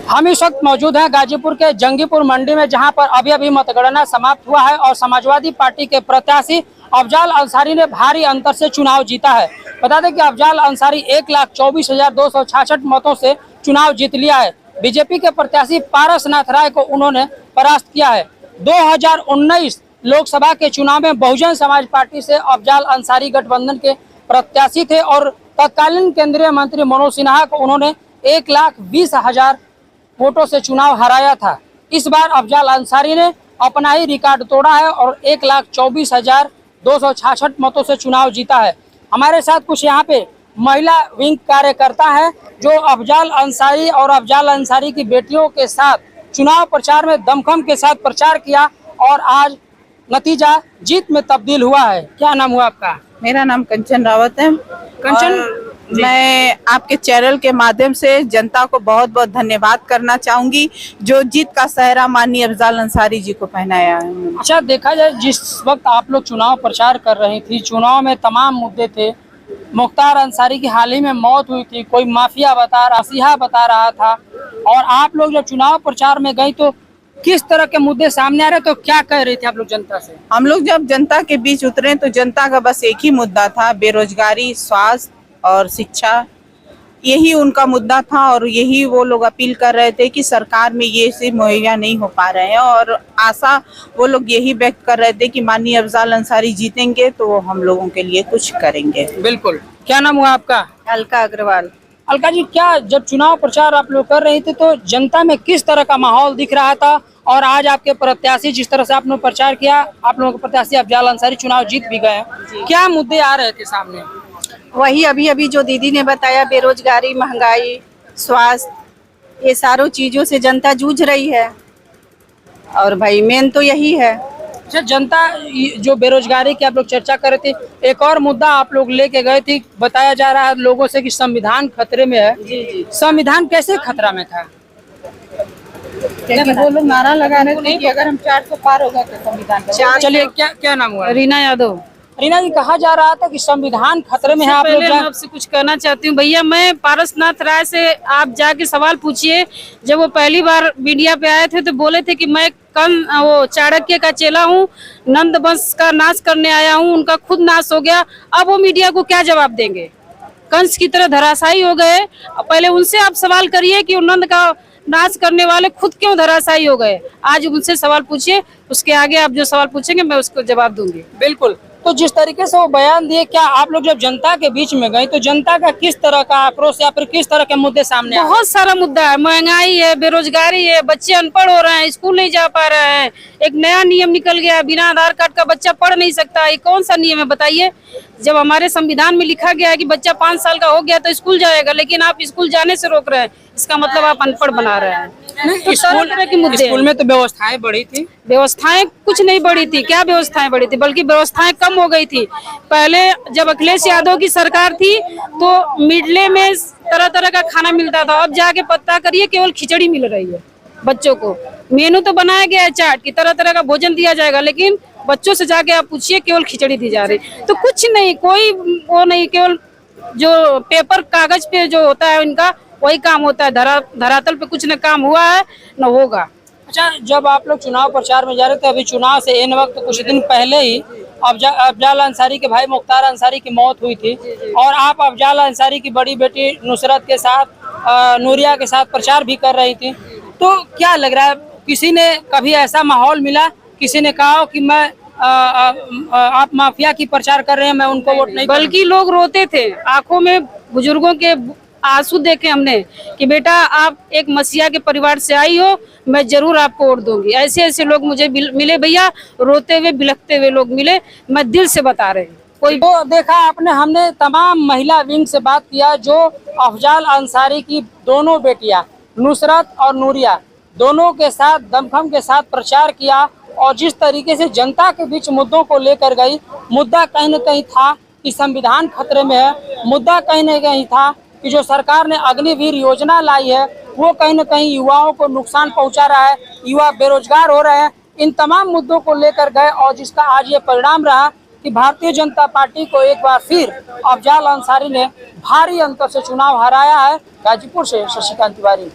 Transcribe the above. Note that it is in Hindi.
हम इस वक्त मौजूद हैं गाजीपुर के जंगीपुर मंडी में, जहां पर अभी अभी मतगणना समाप्त हुआ है और समाजवादी पार्टी के प्रत्याशी अफजाल अंसारी ने भारी अंतर से चुनाव जीता है। बता दें कि अफजाल अंसारी 1,24,266 मतों से चुनाव जीत लिया है। बीजेपी के प्रत्याशी पारसनाथ राय को उन्होंने परास्त किया है। 2019 लोकसभा के चुनाव में बहुजन समाज पार्टी से अफजाल अंसारी गठबंधन के प्रत्याशी थे और तत्कालीन केंद्रीय मंत्री मनोज सिन्हा को उन्होंने 1,20,000 वोटों से चुनाव हराया था। इस बार अफजाल अंसारी ने अपना ही रिकॉर्ड तोड़ा है और 1,24,266 मतों से चुनाव जीता है। हमारे साथ कुछ यहाँ पे महिला विंग कार्यकर्ता है जो अफजाल अंसारी और अफजाल अंसारी की बेटियों के साथ चुनाव प्रचार में दमखम के साथ प्रचार किया और आज नतीजा जीत में तब्दील हुआ है। क्या नाम हुआ आपका? मेरा नाम कंचन रावत है। कंचन, मैं आपके चैनल के माध्यम से जनता को बहुत बहुत धन्यवाद करना चाहूंगी जो जीत का सहरा माननीय अफजाल अंसारी जी को पहनाया है। अच्छा, देखा जाए जिस वक्त आप लोग चुनाव प्रचार कर रही थी, चुनाव में तमाम मुद्दे थे। मुख्तार अंसारी की हाल ही में मौत हुई थी, कोई माफिया बता रहा था और आप लोग जब चुनाव प्रचार में गई तो किस तरह के मुद्दे सामने आ रहे, तो क्या कह रहे थे आप लोग जनता से? हम लोग जब जनता के बीच उतरे तो जनता का बस एक ही मुद्दा था, बेरोजगारी, स्वास्थ्य और शिक्षा। यही उनका मुद्दा था और यही वो लोग अपील कर रहे थे कि सरकार में ये से मुहैया नहीं हो पा रहे हैं और आशा वो लोग यही व्यक्त कर रहे थे कि माननीय अफजाल अंसारी जीतेंगे तो वो हम लोगों के लिए कुछ करेंगे। बिल्कुल। क्या नाम हुआ आपका? अलका अग्रवाल। अलका जी, क्या जब चुनाव प्रचार आप लोग कर रही थी तो जनता में किस तरह का माहौल दिख रहा था और आज आपके प्रत्याशी जिस तरह से आपने प्रचार किया, आप लोगों के प्रत्याशी अफजाल अंसारी चुनाव जीत भी गए, क्या मुद्दे आ रहे थे सामने? वही अभी जो दीदी ने बताया, बेरोजगारी, महंगाई, स्वास्थ्य, ये सारों चीजों से जनता जूझ रही है और भाई मेन तो यही है। अच्छा, जनता जो बेरोजगारी की आप लोग चर्चा कर रहे थे, एक और मुद्दा आप लोग लेके गए थे, बताया जा रहा है लोगों से कि संविधान खतरे में है। जी। संविधान कैसे खतरा में था? वो लोग नारा लगा रहे थे कि अगर हम 400 पार होगा तो संविधान। चलिए, क्या नाम हुआ? रीना यादव। रीना जी, कहा जा रहा था कि संविधान खतरे में है। आप लोग पहले मैं आपसे कुछ कहना चाहती हूँ भैया, मैं पारसनाथ राय से आप जाके सवाल पूछिए। जब वो पहली बार मीडिया पे आए थे तो बोले थे कि मैं वो चाणक्य का चेला हूँ, नंद वंश का नाश करने आया हूँ, उनका खुद नाश हो गया। अब वो मीडिया को क्या जवाब देंगे? कंस की तरह धराशायी हो गए। पहले उनसे आप सवाल करिए कि नंद का नाश करने वाले खुद क्यों धराशायी हो गए। आज उनसे सवाल पूछिए, उसके आगे आप जो सवाल पूछेंगे मैं उसको जवाब दूंगी। बिल्कुल। तो जिस तरीके से वो बयान दिए, क्या आप लोग जब जनता के बीच में गए तो जनता का किस तरह का आक्रोश या फिर किस तरह के मुद्दे सामने आए? बहुत सारा मुद्दा है, महंगाई है, बेरोजगारी है, बच्चे अनपढ़ हो रहे हैं, स्कूल नहीं जा पा रहे हैं। एक नया नियम निकल गया, बिना आधार कार्ड का बच्चा पढ़ नहीं सकता। ये कौन सा नियम है बताइए? जब हमारे संविधान में लिखा गया है कि बच्चा 5 साल का हो गया तो स्कूल जाएगा, लेकिन आप स्कूल जाने से रोक रहे हैं, इसका मतलब आप अनपढ़ बना रहे हैं। तो स्कूल में तो व्यवस्थाएं बढ़ी थी। व्यवस्थाएं कुछ नहीं बढ़ी थी। क्या व्यवस्थाएं बढ़ी थी? बल्कि व्यवस्थाएं कम हो गई थी। पहले जब अखिलेश यादव की सरकार थी तो मिडले में तरह तरह का खाना मिलता था, अब जाके पता करिए केवल खिचड़ी मिल रही है बच्चों को। मेनू तो बनाया गया है चाट की, तरह तरह का भोजन दिया जाएगा, लेकिन बच्चों से जाके आप पूछिए केवल खिचड़ी दी जा रही। तो कुछ नहीं, कोई वो नहीं, केवल जो पेपर कागज पे जो होता है उनका वही काम होता है। धरातल पे कुछ न काम हुआ है न होगा। अच्छा, जब आप लोग चुनाव प्रचार में जा रहे थे, अभी चुनाव से इन वक्त कुछ दिन पहले ही अफजाल अंसारी के भाई मुख्तार अंसारी की मौत हुई थी और आप अफजाल अंसारी की बड़ी बेटी नुसरत के साथ, नूरिया के साथ प्रचार भी कर रही थी, तो क्या लग रहा है? किसी ने कभी ऐसा माहौल मिला, किसी ने कहा कि मैं आप माफिया की प्रचार कर रहे हैं, मैं उनको वोट नहीं? बल्कि लोग रोते थे, आंखों में बुजुर्गों के आंसू देखे हमने कि बेटा आप एक मसीहा के परिवार से आई हो, मैं जरूर आपको वोट दूंगी। ऐसे ऐसे लोग मुझे मिले भैया, रोते हुए बिलखते हुए लोग मिले, मैं दिल से बता रही हूँ। कोई तो देखा आपने, हमने तमाम महिला विंग से बात किया जो अफजाल अंसारी की दोनों बेटियां नुसरत और नूरिया दोनों के साथ दमखम के साथ प्रचार किया और जिस तरीके से जनता के बीच मुद्दों को लेकर गई, मुद्दा कहीं न कहीं था कि संविधान खतरे में है, मुद्दा कहीं न कहीं था कि जो सरकार ने अग्निवीर योजना लाई है वो कहीं न कहीं युवाओं को नुकसान पहुंचा रहा है, युवा बेरोजगार हो रहे हैं। इन तमाम मुद्दों को लेकर गए और जिसका आज ये परिणाम रहा कि भारतीय जनता पार्टी को एक बार फिर अफजाल अंसारी ने भारी अंतर से चुनाव हराया है। गाजीपुर से शशिकांत तिवारी।